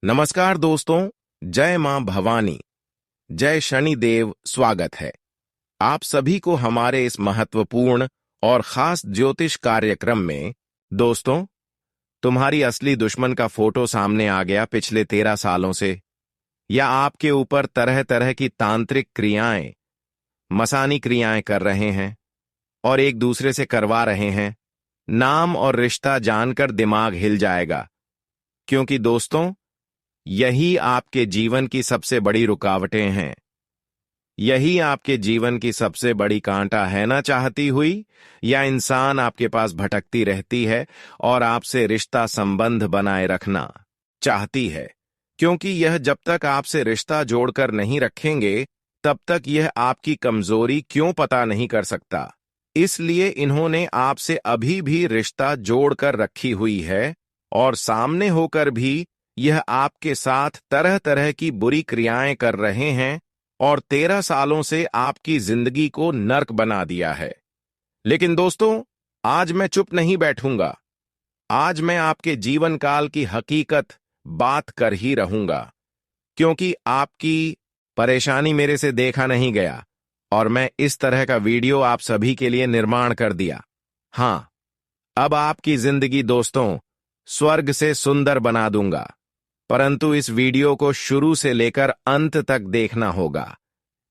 नमस्कार दोस्तों। जय मां भवानी, जय शनिदेव। स्वागत है आप सभी को हमारे इस महत्वपूर्ण और खास ज्योतिष कार्यक्रम में। दोस्तों, तुम्हारी असली दुश्मन का फोटो सामने आ गया पिछले 13 सालों से, या आपके ऊपर तरह तरह की तांत्रिक क्रियाएं, मसानी क्रियाएं कर रहे हैं और एक दूसरे से करवा रहे हैं। नाम और रिश्ता जानकर दिमाग हिल जाएगा, क्योंकि दोस्तों, यही आपके जीवन की सबसे बड़ी रुकावटें हैं। यही आपके जीवन की सबसे बड़ी कांटा है ना। चाहती हुई या इंसान आपके पास भटकती रहती है और आपसे रिश्ता संबंध बनाए रखना चाहती है, क्योंकि यह जब तक आपसे रिश्ता जोड़कर नहीं रखेंगे तब तक यह आपकी कमजोरी क्यों पता नहीं कर सकता। इसलिए इन्होंने आपसे अभी भी रिश्ता जोड़कर रखी हुई है और सामने होकर भी यह आपके साथ तरह तरह की बुरी क्रियाएं कर रहे हैं और 13 सालों से आपकी जिंदगी को नर्क बना दिया है। लेकिन दोस्तों, आज मैं चुप नहीं बैठूंगा। आज मैं आपके जीवन काल की हकीकत बात कर ही रहूंगा, क्योंकि आपकी परेशानी मेरे से देखा नहीं गया और मैं इस तरह का वीडियो आप सभी के लिए निर्माण कर दिया। हां, अब आपकी जिंदगी दोस्तों स्वर्ग से सुंदर बना दूंगा, परंतु इस वीडियो को शुरू से लेकर अंत तक देखना होगा,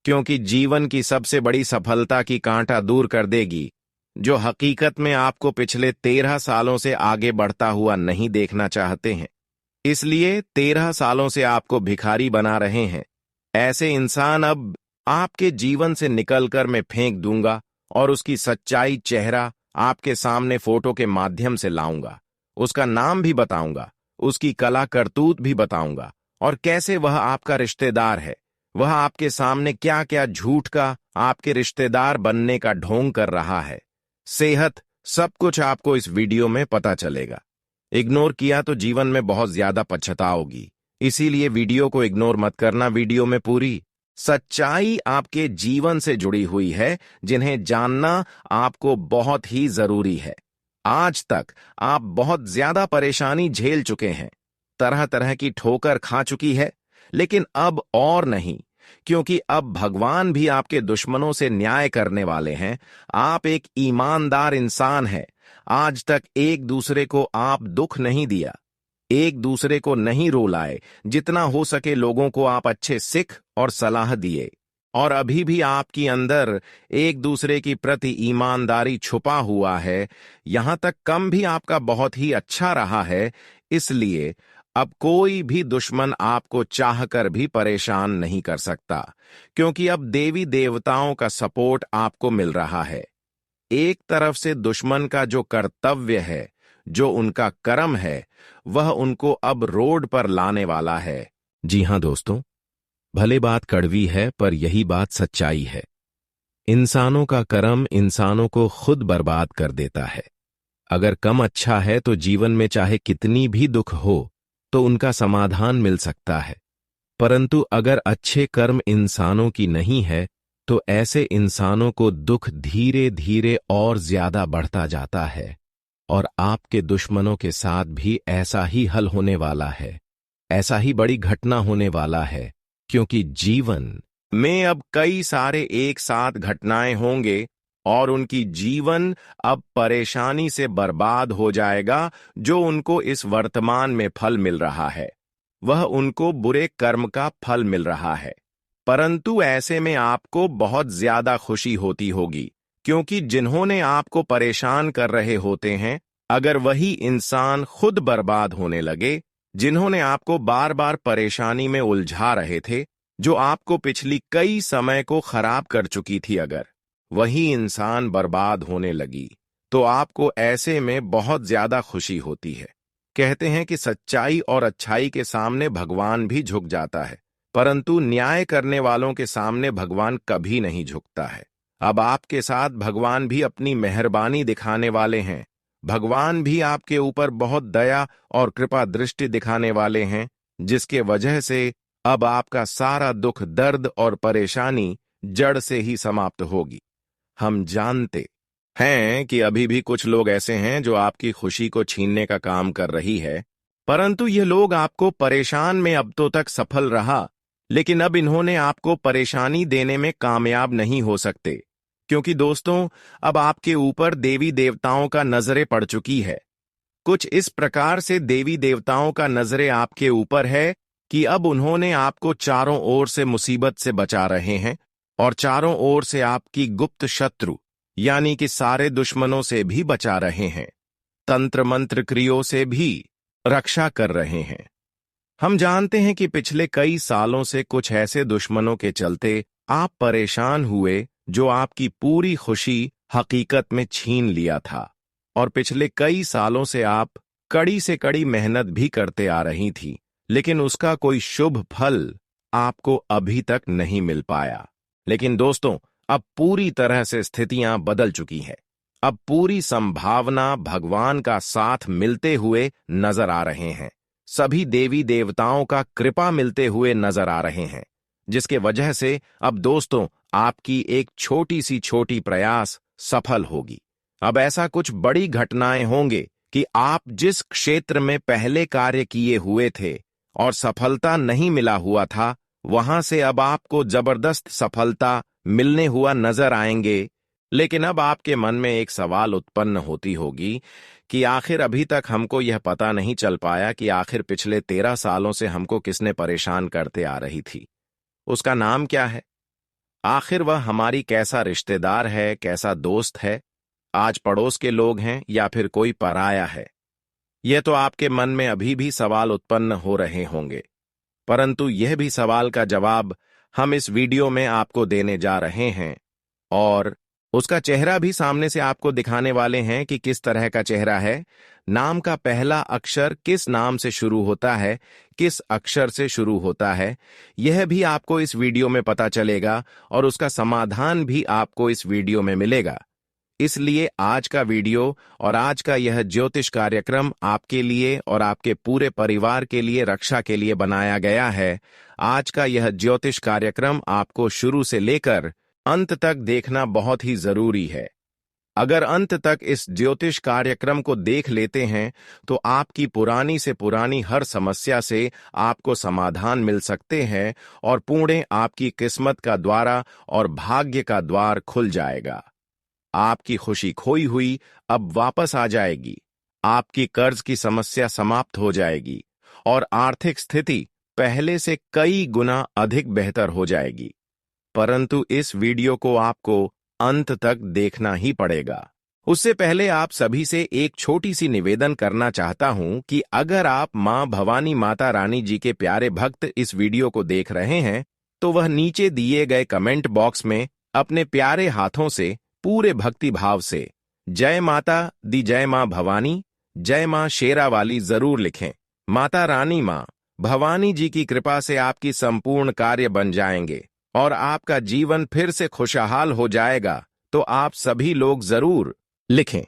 क्योंकि जीवन की सबसे बड़ी सफलता की कांटा दूर कर देगी, जो हकीकत में आपको पिछले 13 सालों से आगे बढ़ता हुआ नहीं देखना चाहते हैं। इसलिए 13 सालों से आपको भिखारी बना रहे हैं ऐसे इंसान अब आपके जीवन से निकलकर मैं फेंक दूंगा और उसकी सच्चाई चेहरा आपके सामने फोटो के माध्यम से लाऊंगा। उसका नाम भी बताऊंगा, उसकी कला करतूत भी बताऊंगा और कैसे वह आपका रिश्तेदार है। वह आपके सामने क्या क्या झूठ का आपके रिश्तेदार बनने का ढोंग कर रहा है। सेहत, सब कुछ आपको इस वीडियो में पता चलेगा। इग्नोर किया तो जीवन में बहुत ज्यादा पछताओगी, इसीलिए वीडियो को इग्नोर मत करना। वीडियो में पूरी सच्चाई आपके जीवन से जुड़ी हुई है, जिन्हें जानना आपको बहुत ही जरूरी है। आज तक आप बहुत ज्यादा परेशानी झेल चुके हैं, तरह तरह की ठोकर खा चुकी है, लेकिन अब और नहीं, क्योंकि अब भगवान भी आपके दुश्मनों से न्याय करने वाले हैं। आप एक ईमानदार इंसान हैं। आज तक एक दूसरे को आप दुख नहीं दिया, एक दूसरे को नहीं रुलाए। जितना हो सके लोगों को आप अच्छे सिख और सलाह दिए, और अभी भी आपकी अंदर एक दूसरे की प्रति ईमानदारी छुपा हुआ है। यहां तक कम भी आपका बहुत ही अच्छा रहा है। इसलिए अब कोई भी दुश्मन आपको चाहकर भी परेशान नहीं कर सकता, क्योंकि अब देवी देवताओं का सपोर्ट आपको मिल रहा है। एक तरफ से दुश्मन का जो कर्तव्य है, जो उनका कर्म है, वह उनको अब रोड पर लाने वाला है। जी हां दोस्तों, भले बात कड़वी है पर यही बात सच्चाई है। इंसानों का कर्म इंसानों को खुद बर्बाद कर देता है। अगर कम अच्छा है तो जीवन में चाहे कितनी भी दुख हो तो उनका समाधान मिल सकता है, परंतु अगर अच्छे कर्म इंसानों की नहीं है तो ऐसे इंसानों को दुख धीरे धीरे और ज्यादा बढ़ता जाता है। और आपके दुश्मनों के साथ भी ऐसा ही हल होने वाला है, ऐसा ही बड़ी घटना होने वाला है, क्योंकि जीवन में अब कई सारे एक साथ घटनाएं होंगे और उनकी जीवन अब परेशानी से बर्बाद हो जाएगा। जो उनको इस वर्तमान में फल मिल रहा है, वह उनको बुरे कर्म का फल मिल रहा है। परंतु ऐसे में आपको बहुत ज्यादा खुशी होती होगी, क्योंकि जिन्होंने आपको परेशान कर रहे होते हैं, अगर वही इंसान खुद बर्बाद होने लगे, जिन्होंने आपको बार बार परेशानी में उलझा रहे थे, जो आपको पिछली कई समय को खराब कर चुकी थी, अगर वही इंसान बर्बाद होने लगी तो आपको ऐसे में बहुत ज्यादा खुशी होती है। कहते हैं कि सच्चाई और अच्छाई के सामने भगवान भी झुक जाता है, परंतु न्याय करने वालों के सामने भगवान कभी नहीं झुकता है। अब आपके साथ भगवान भी अपनी मेहरबानी दिखाने वाले हैं। भगवान भी आपके ऊपर बहुत दया और कृपा दृष्टि दिखाने वाले हैं, जिसके वजह से अब आपका सारा दुख, दर्द और परेशानी जड़ से ही समाप्त होगी। हम जानते हैं कि अभी भी कुछ लोग ऐसे हैं जो आपकी खुशी को छीनने का काम कर रही है, परंतु ये लोग आपको परेशान में अब तो तक सफल रहा, लेकिन अब इन्होंने आपको परेशानी देने में कामयाब नहीं हो सकते, क्योंकि दोस्तों अब आपके ऊपर देवी देवताओं का नजरें पड़ चुकी है। कुछ इस प्रकार से देवी देवताओं का नजरें आपके ऊपर है कि अब उन्होंने आपको चारों ओर से मुसीबत से बचा रहे हैं और चारों ओर से आपकी गुप्त शत्रु यानी कि सारे दुश्मनों से भी बचा रहे हैं, तंत्र मंत्र क्रियों से भी रक्षा कर रहे हैं। हम जानते हैं कि पिछले कई सालों से कुछ ऐसे दुश्मनों के चलते आप परेशान हुए जो आपकी पूरी खुशी हकीकत में छीन लिया था, और पिछले कई सालों से आप कड़ी से कड़ी मेहनत भी करते आ रही थी, लेकिन उसका कोई शुभ फल आपको अभी तक नहीं मिल पाया। लेकिन दोस्तों अब पूरी तरह से स्थितियां बदल चुकी है। अब पूरी संभावना भगवान का साथ मिलते हुए नजर आ रहे हैं। सभी देवी देवताओं का कृपा मिलते हुए नजर आ रहे हैं, जिसके वजह से अब दोस्तों आपकी एक छोटी प्रयास सफल होगी। अब ऐसा कुछ बड़ी घटनाएं होंगे कि आप जिस क्षेत्र में पहले कार्य किए हुए थे और सफलता नहीं मिला हुआ था, वहां से अब आपको जबरदस्त सफलता मिलने हुआ नजर आएंगे। लेकिन अब आपके मन में एक सवाल उत्पन्न होती होगी कि आखिर अभी तक हमको यह पता नहीं चल पाया कि आखिर पिछले 13 सालों से हमको किसने परेशान करते आ रही थी। उसका नाम क्या है? आखिर वह हमारी कैसा रिश्तेदार है, कैसा दोस्त है? आज पड़ोस के लोग हैं या फिर कोई पराया है? यह तो आपके मन में अभी भी सवाल उत्पन्न हो रहे होंगे, परंतु यह भी सवाल का जवाब हम इस वीडियो में आपको देने जा रहे हैं, और उसका चेहरा भी सामने से आपको दिखाने वाले हैं कि किस तरह का चेहरा है। नाम का पहला अक्षर किस नाम से शुरू होता है, किस अक्षर से शुरू होता है, यह भी आपको इस वीडियो में पता चलेगा और उसका समाधान भी आपको इस वीडियो में मिलेगा। इसलिए आज का वीडियो और आज का यह ज्योतिष कार्यक्रम आपके लिए और आपके पूरे परिवार के लिए रक्षा के लिए बनाया गया है। आज का यह ज्योतिष कार्यक्रम आपको शुरू से लेकर अंत तक देखना बहुत ही जरूरी है। अगर अंत तक इस ज्योतिष कार्यक्रम को देख लेते हैं तो आपकी पुरानी से पुरानी हर समस्या से आपको समाधान मिल सकते हैं और पुणे आपकी किस्मत का द्वारा और भाग्य का द्वार खुल जाएगा। आपकी खुशी खोई हुई अब वापस आ जाएगी, आपकी कर्ज की समस्या समाप्त हो जाएगी और आर्थिक स्थिति पहले से कई गुना अधिक बेहतर हो जाएगी। परंतु इस वीडियो को आपको अंत तक देखना ही पड़ेगा। उससे पहले आप सभी से एक छोटी सी निवेदन करना चाहता हूं कि अगर आप मां भवानी माता रानी जी के प्यारे भक्त इस वीडियो को देख रहे हैं तो वह नीचे दिए गए कमेंट बॉक्स में अपने प्यारे हाथों से पूरे भक्ति भाव से जय माता दी, जय मां भवानी, जय मां शेरा वाली जरूर लिखें। माता रानी मां भवानी जी की कृपा से आपकी संपूर्ण कार्य बन जाएंगे और आपका जीवन फिर से खुशहाल हो जाएगा, तो आप सभी लोग जरूर लिखें।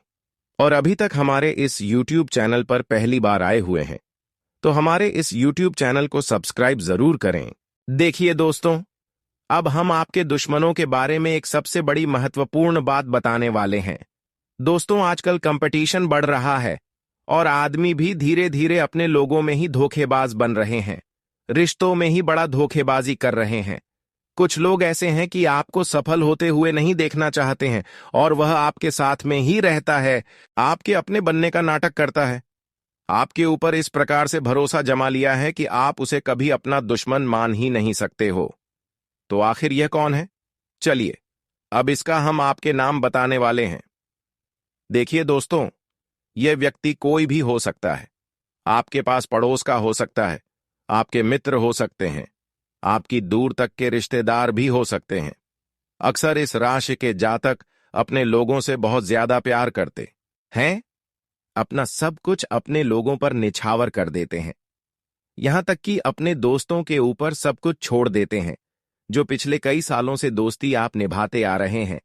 और अभी तक हमारे इस YouTube चैनल पर पहली बार आए हुए हैं तो हमारे इस YouTube चैनल को सब्सक्राइब जरूर करें। देखिए दोस्तों, अब हम आपके दुश्मनों के बारे में एक सबसे बड़ी महत्वपूर्ण बात बताने वाले हैं। दोस्तों, आजकल कंपटीशन बढ़ रहा है और आदमी भी धीरे धीरे अपने लोगों में ही धोखेबाज बन रहे हैं, रिश्तों में ही बड़ा धोखेबाजी कर रहे हैं। कुछ लोग ऐसे हैं कि आपको सफल होते हुए नहीं देखना चाहते हैं और वह आपके साथ में ही रहता है, आपके अपने बनने का नाटक करता है। आपके ऊपर इस प्रकार से भरोसा जमा लिया है कि आप उसे कभी अपना दुश्मन मान ही नहीं सकते हो। तो आखिर यह कौन है? चलिए अब इसका हम आपके नाम बताने वाले हैं। देखिए दोस्तों, यह व्यक्ति कोई भी हो सकता है। आपके पास पड़ोस का हो सकता है, आपके मित्र हो सकते हैं, आपकी दूर तक के रिश्तेदार भी हो सकते हैं। अक्सर इस राशि के जातक अपने लोगों से बहुत ज्यादा प्यार करते हैं, अपना सब कुछ अपने लोगों पर निछावर कर देते हैं, यहां तक कि अपने दोस्तों के ऊपर सब कुछ छोड़ देते हैं जो पिछले कई सालों से दोस्ती आप निभाते आ रहे हैं।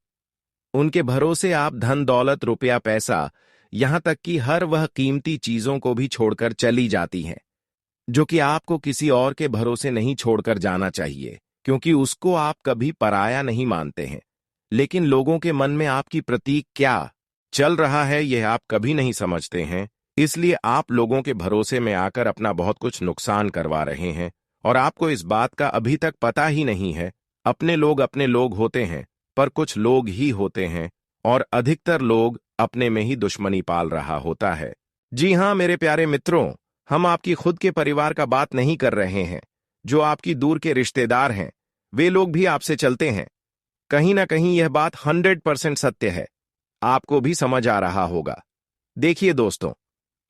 उनके भरोसे आप धन दौलत रुपया पैसा यहां तक कि हर वह कीमती चीजों को भी छोड़कर चली जाती हैं जो कि आपको किसी और के भरोसे नहीं छोड़कर जाना चाहिए, क्योंकि उसको आप कभी पराया नहीं मानते हैं। लेकिन लोगों के मन में आपकी प्रति क्या चल रहा है यह आप कभी नहीं समझते हैं, इसलिए आप लोगों के भरोसे में आकर अपना बहुत कुछ नुकसान करवा रहे हैं और आपको इस बात का अभी तक पता ही नहीं है। अपने लोग होते हैं, पर कुछ लोग ही होते हैं और अधिकतर लोग अपने में ही दुश्मनी पाल रहा होता है। जी हाँ मेरे प्यारे मित्रों, हम आपकी खुद के परिवार का बात नहीं कर रहे हैं। जो आपकी दूर के रिश्तेदार हैं, वे लोग भी आपसे चलते हैं। कहीं ना कहीं यह बात 100% सत्य है। आपको भी समझ आ रहा होगा। देखिए दोस्तों,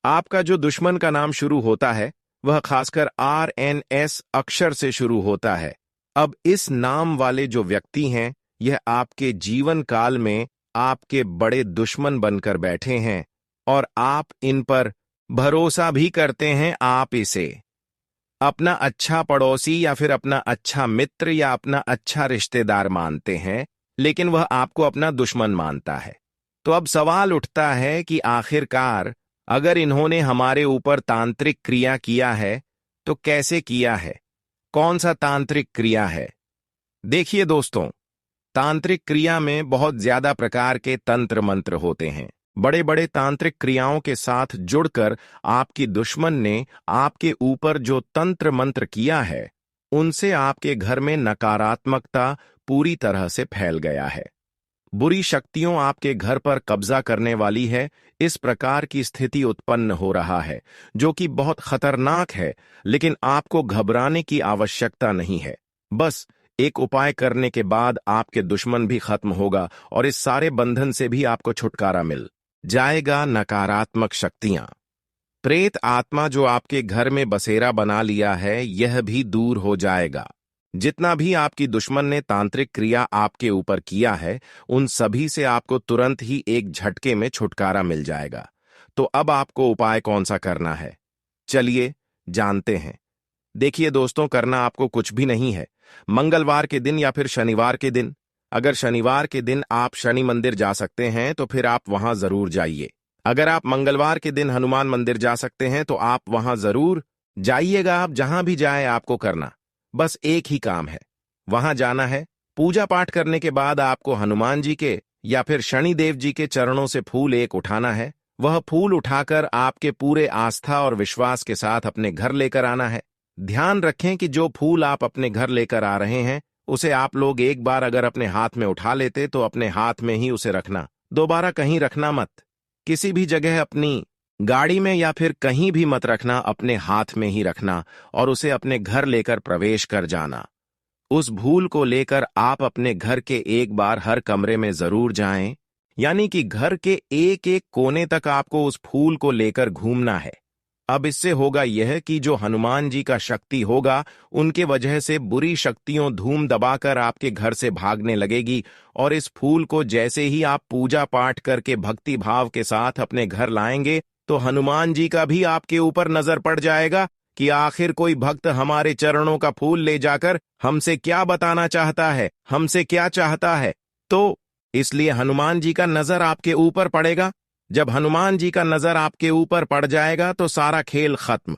आपका जो दुश्मन का नाम शुरू होता है वह खासकर RNS अक्षर से शुरू होता है। अब इस नाम वाले जो व्यक्ति हैं, यह आपके जीवन काल में आपके बड़े दुश्मन बनकर बैठे हैं और आप इन पर भरोसा भी करते हैं। आप इसे अपना अच्छा पड़ोसी या फिर अपना अच्छा मित्र या अपना अच्छा रिश्तेदार मानते हैं, लेकिन वह आपको अपना दुश्मन मानता है। तो अब सवाल उठता है कि आखिरकार अगर इन्होंने हमारे ऊपर तांत्रिक क्रिया किया है तो कैसे किया है, कौन सा तांत्रिक क्रिया है। देखिए दोस्तों, तांत्रिक क्रिया में बहुत ज्यादा प्रकार के तंत्र मंत्र होते हैं। बड़े बड़े तांत्रिक क्रियाओं के साथ जुड़कर आपकी दुश्मन ने आपके ऊपर जो तंत्र मंत्र किया है, उनसे आपके घर में नकारात्मकता पूरी तरह से फैल गया है। बुरी शक्तियों आपके घर पर कब्जा करने वाली है। इस प्रकार की स्थिति उत्पन्न हो रहा है जो कि बहुत खतरनाक है, लेकिन आपको घबराने की आवश्यकता नहीं है। बस एक उपाय करने के बाद आपके दुश्मन भी खत्म होगा और इस सारे बंधन से भी आपको छुटकारा मिल जाएगा। नकारात्मक शक्तियां, प्रेत आत्मा जो आपके घर में बसेरा बना लिया है, यह भी दूर हो जाएगा। जितना भी आपकी दुश्मन ने तांत्रिक क्रिया आपके ऊपर किया है, उन सभी से आपको तुरंत ही एक झटके में छुटकारा मिल जाएगा। तो अब आपको उपाय कौन सा करना है, चलिए जानते हैं। देखिए दोस्तों, करना आपको कुछ भी नहीं है। मंगलवार के दिन या फिर शनिवार के दिन, अगर शनिवार के दिन आप शनि मंदिर जा सकते हैं तो फिर आप वहां जरूर जाइए। अगर आप मंगलवार के दिन हनुमान मंदिर जा सकते हैं तो आप वहां जरूर जाइएगा। आप जहां भी जाए आपको करना बस एक ही काम है, वहां जाना है। पूजा पाठ करने के बाद आपको हनुमान जी के या फिर शनिदेव जी के चरणों से फूल एक उठाना है। वह फूल उठाकर आपके पूरे आस्था और विश्वास के साथ अपने घर लेकर आना है। ध्यान रखें कि जो फूल आप अपने घर लेकर आ रहे हैं, उसे आप लोग एक बार अगर अपने हाथ में उठा लेते तो अपने हाथ में ही उसे रखना, दोबारा कहीं रखना मत। किसी भी जगह, अपनी गाड़ी में या फिर कहीं भी मत रखना, अपने हाथ में ही रखना और उसे अपने घर लेकर प्रवेश कर जाना। उस फूल को लेकर आप अपने घर के एक बार हर कमरे में जरूर जाएं, यानी कि घर के एक एक कोने तक आपको उस फूल को लेकर घूमना है। अब इससे होगा यह कि जो हनुमान जी का शक्ति होगा, उनके वजह से बुरी शक्तियों धूम दबाकर आपके घर से भागने लगेगी और इस फूल को जैसे ही आप पूजा पाठ करके भक्ति भाव के साथ अपने घर लाएंगे तो हनुमान जी का भी आपके ऊपर नजर पड़ जाएगा कि आखिर कोई भक्त हमारे चरणों का फूल ले जाकर हमसे क्या बताना चाहता है, हमसे क्या चाहता है। तो इसलिए हनुमान जी का नजर आपके ऊपर पड़ेगा। जब हनुमान जी का नजर आपके ऊपर पड़ जाएगा तो सारा खेल खत्म।